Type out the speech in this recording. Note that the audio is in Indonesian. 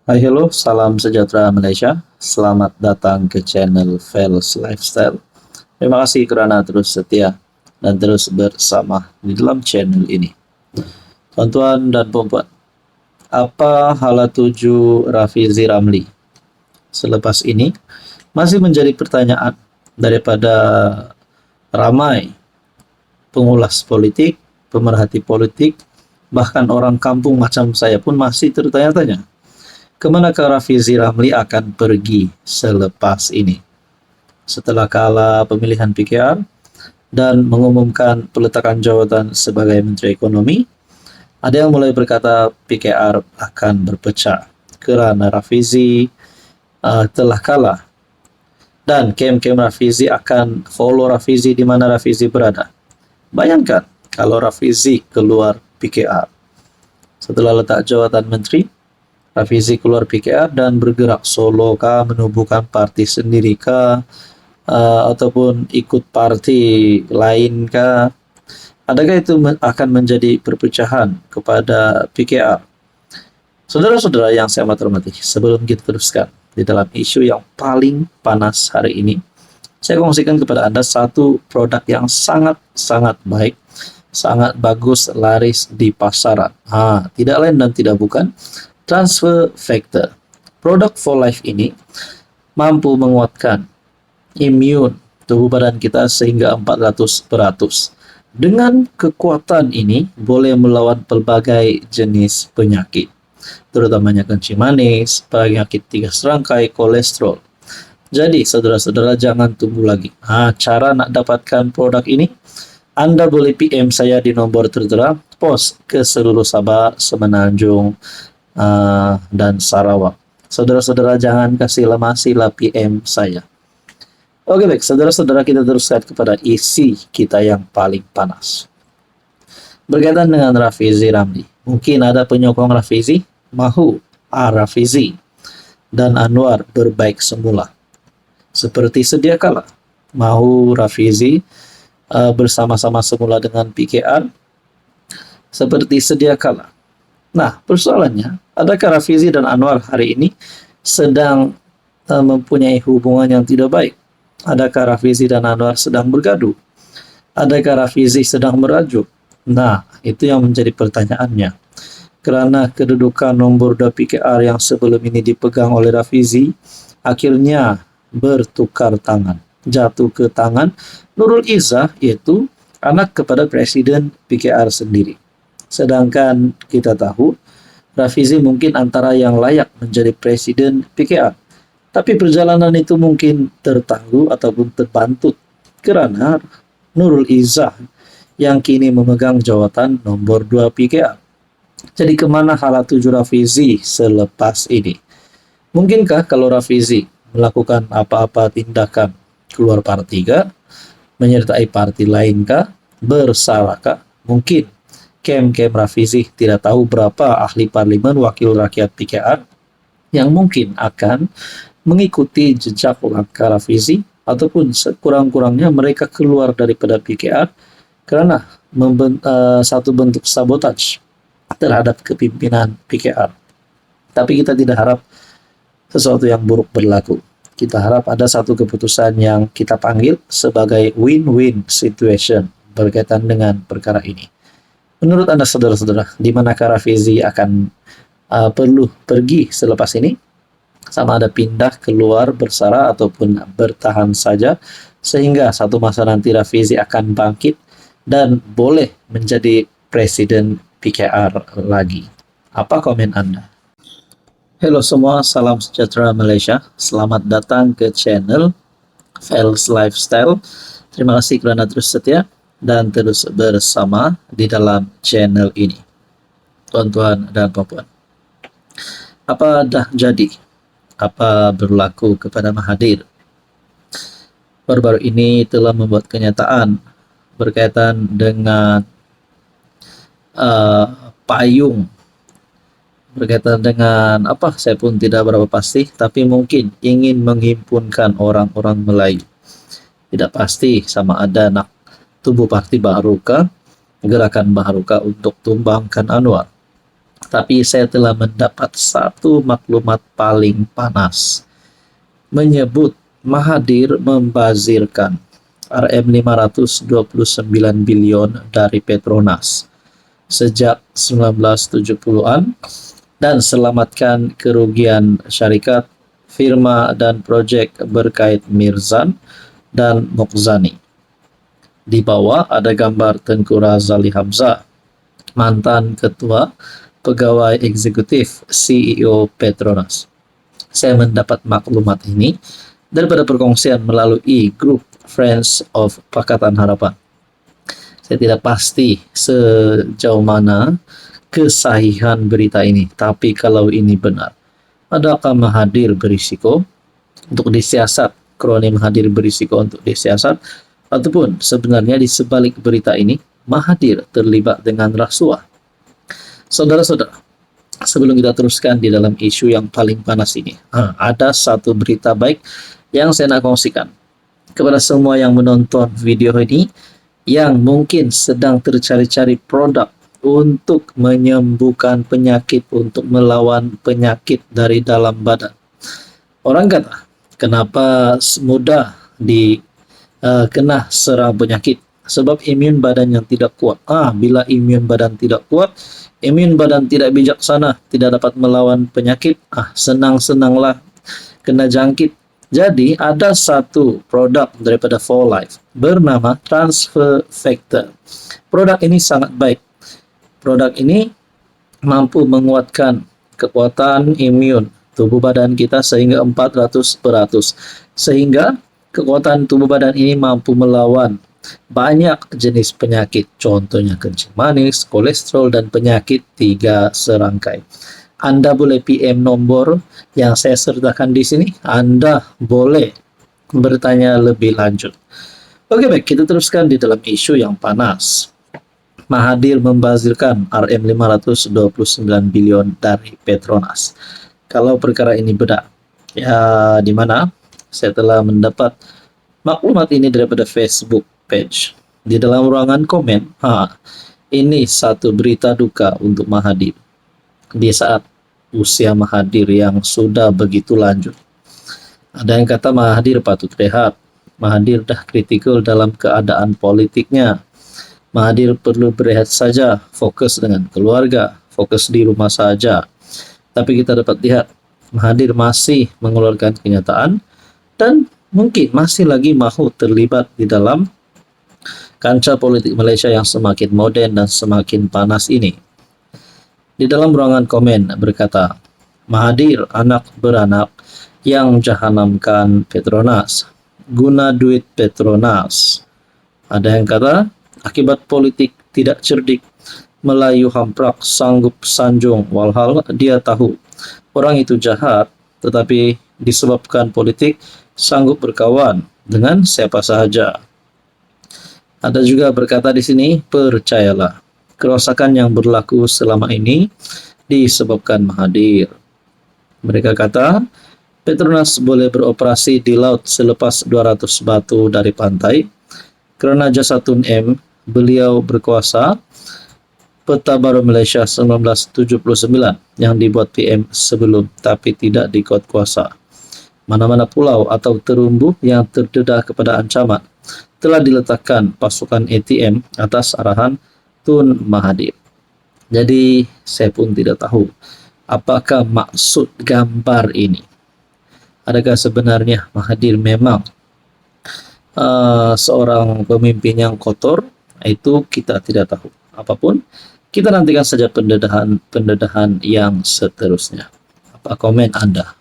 Hai hello, salam sejahtera Malaysia. Selamat datang ke channel Fels Lifestyle. Terima kasih kerana terus setia dan terus bersama di dalam channel ini. Tuan-tuan dan puan-puan, apa hala tuju Rafizi Ramli? Selepas ini masih menjadi pertanyaan daripada ramai pengulas politik, pemerhati politik, bahkan orang kampung macam saya pun masih tertanya-tanya. Kemanakah Rafizi Ramli akan pergi selepas ini? Setelah kalah pemilihan PKR dan mengumumkan peletakan jawatan sebagai Menteri Ekonomi, ada yang mulai berkata PKR akan berpecah kerana Rafizi telah kalah. Dan kem-kem Rafizi akan follow Rafizi di mana Rafizi berada. Bayangkan kalau Rafizi keluar PKR. Setelah letak jawatan Menteri, Rafizi keluar PKR dan bergerak solo kah, menubuhkan parti sendiri kah, ataupun ikut parti lain kah? Adakah itu akan menjadi perpecahan kepada PKR? Saudara-saudara yang saya amat hormati, sebelum kita teruskan di dalam isu yang paling panas hari ini, saya kongsikan kepada Anda satu produk yang sangat baik, sangat bagus, laris di pasaran. Tidak lain dan tidak bukan Transfer Factor. Produk For Life ini mampu menguatkan imun tubuh badan kita sehingga 400%. Dengan kekuatan ini boleh melawan pelbagai jenis penyakit, terutamanya kencing manis, penyakit 3 serangkai, kolesterol. Jadi saudara-saudara jangan tunggu lagi. Cara nak dapatkan produk ini, Anda boleh PM saya di nombor tertera, pos ke seluruh Sabah, Semenanjung, dan Sarawak. Saudara-saudara jangan kasih lama, sila PM saya. Oke baik, saudara-saudara kita teruskan kepada isi kita yang paling panas. Berkaitan dengan Rafizi Ramli. Mungkin ada penyokong Rafizi, mahu Rafizi dan Anwar berbaik semula. Seperti sedia kala, mahu Rafizi bersama-sama semula dengan PKR, seperti sedia kala. Nah, persoalannya, adakah Rafizi dan Anwar hari ini sedang mempunyai hubungan yang tidak baik? Adakah Rafizi dan Anwar sedang bergaduh? Adakah Rafizi sedang merajuk? Nah, itu yang menjadi pertanyaannya. Kerana kedudukan nombor 2 PKR yang sebelum ini dipegang oleh Rafizi, akhirnya bertukar tangan. Jatuh ke tangan Nurul Izzah, yaitu anak kepada Presiden PKR sendiri. Sedangkan kita tahu Rafizi mungkin antara yang layak menjadi Presiden PKR. Tapi perjalanan itu mungkin tertangguh ataupun terbantut kerana Nurul Izzah yang kini memegang jawatan nombor 2 PKR. Jadi kemana hala tuju Rafizi selepas ini? Mungkinkah kalau Rafizi melakukan apa-apa tindakan keluar parti kah? Menyertai parti lain kah? Bersalahkah? Mungkin kem-kem Rafizi tidak tahu berapa ahli parlimen wakil rakyat PKR yang mungkin akan mengikuti jejak langkah Rafizi ataupun sekurang-kurangnya mereka keluar daripada PKR kerana satu bentuk sabotaj terhadap kepimpinan PKR. Tapi kita tidak harap sesuatu yang buruk berlaku. Kita harap ada satu keputusan yang kita panggil sebagai win-win situation berkaitan dengan perkara ini. Menurut Anda saudara-saudara, di manakah Rafizi akan perlu pergi selepas ini? Sama ada pindah, keluar, bersara ataupun bertahan saja sehingga satu masa nanti Rafizi akan bangkit dan boleh menjadi Presiden PKR lagi. Apa komen Anda? Halo semua, salam sejahtera Malaysia. Selamat datang ke channel Fels Lifestyle. Terima kasih kerana terus setia dan terus bersama di dalam channel ini. Tuan-tuan dan puan-puan, apa dah jadi? Apa berlaku kepada Mahathir? Baru-baru ini telah membuat kenyataan berkaitan dengan payung, berkaitan dengan apa saya pun tidak berapa pasti, tapi mungkin ingin menghimpunkan orang-orang Melayu. Tidak pasti sama ada nak tubuh parti baru kah, gerakan baru kah untuk tumbangkan Anwar. Tapi saya telah mendapat satu maklumat paling panas, menyebut Mahathir membazirkan Rp529 bilion dari Petronas sejak 1970-an dan selamatkan kerugian syarikat, firma, dan proyek berkait Mirzan dan Mokzani. Di bawah ada gambar Tengku Razali Hamzah, mantan ketua pegawai eksekutif CEO Petronas. Saya mendapat maklumat ini daripada perkongsian melalui grup Friends of Pakatan Harapan. Saya tidak pasti sejauh mana kesahihan berita ini, tapi kalau ini benar, adakah Mahathir berisiko untuk disiasat, kroni Mahathir berisiko untuk disiasat, ataupun sebenarnya di sebalik berita ini Mahathir terlibat dengan rasuah? Saudara-saudara, sebelum kita teruskan di dalam isu yang paling panas ini, ada satu berita baik yang saya nak kongsikan kepada semua yang menonton video ini yang mungkin sedang tercari-cari produk untuk menyembuhkan penyakit, untuk melawan penyakit dari dalam badan. Orang kata, kenapa mudah kena serang penyakit? Sebab imun badan yang tidak kuat. Bila imun badan tidak kuat, imun badan tidak bijaksana, tidak dapat melawan penyakit, senang-senanglah kena jangkit. Jadi ada satu produk daripada 4Life bernama Transfer Factor. Produk ini sangat baik. Produk ini mampu menguatkan kekuatan imun tubuh badan kita sehingga 400%. Sehingga kekuatan tubuh badan ini mampu melawan banyak jenis penyakit, contohnya kencing manis, kolesterol, dan penyakit 3 serangkai. Anda boleh PM nomor yang saya sertakan di sini. Anda boleh bertanya lebih lanjut. Oke, baik, kita teruskan di dalam isu yang panas. Mahathir membazirkan Rp529 bilion dari Petronas. Kalau perkara ini benar, ya di mana saya telah mendapat maklumat ini daripada Facebook page. Di dalam ruangan komen, ini satu berita duka untuk Mahathir di saat usia Mahathir yang sudah begitu lanjut. Ada yang kata Mahathir patut rehat. Mahathir dah kritikal dalam keadaan politiknya. Mahathir perlu berehat saja, fokus dengan keluarga, fokus di rumah saja. Tapi kita dapat lihat Mahathir masih mengeluarkan kenyataan dan mungkin masih lagi mahu terlibat di dalam kancah politik Malaysia yang semakin moden dan semakin panas ini. Di dalam ruangan komen berkata, Mahathir anak beranak yang jahanamkan Petronas, guna duit Petronas. Ada yang kata, akibat politik tidak cerdik, Melayu hamprak sanggup sanjung, walhal dia tahu orang itu jahat, tetapi disebabkan politik sanggup berkawan dengan siapa sahaja. Ada juga berkata di sini, percayalah, kerosakan yang berlaku selama ini disebabkan Mahathir. Mereka kata, Petronas boleh beroperasi di laut selepas 200 batu dari pantai. Kerana jasa Tun M, beliau berkuasa. Peta baru Malaysia 1979 yang dibuat PM sebelum tapi tidak dikuat kuasa. Mana-mana pulau atau terumbu yang terdedah kepada ancaman telah diletakkan pasukan ATM atas arahan Tun Mahathir. Jadi saya pun tidak tahu apakah maksud gambar ini. Adakah sebenarnya Mahathir memang seorang pemimpin yang kotor? Itu kita tidak tahu. Apapun, kita nantikan saja pendedahan yang seterusnya. Apa komen Anda?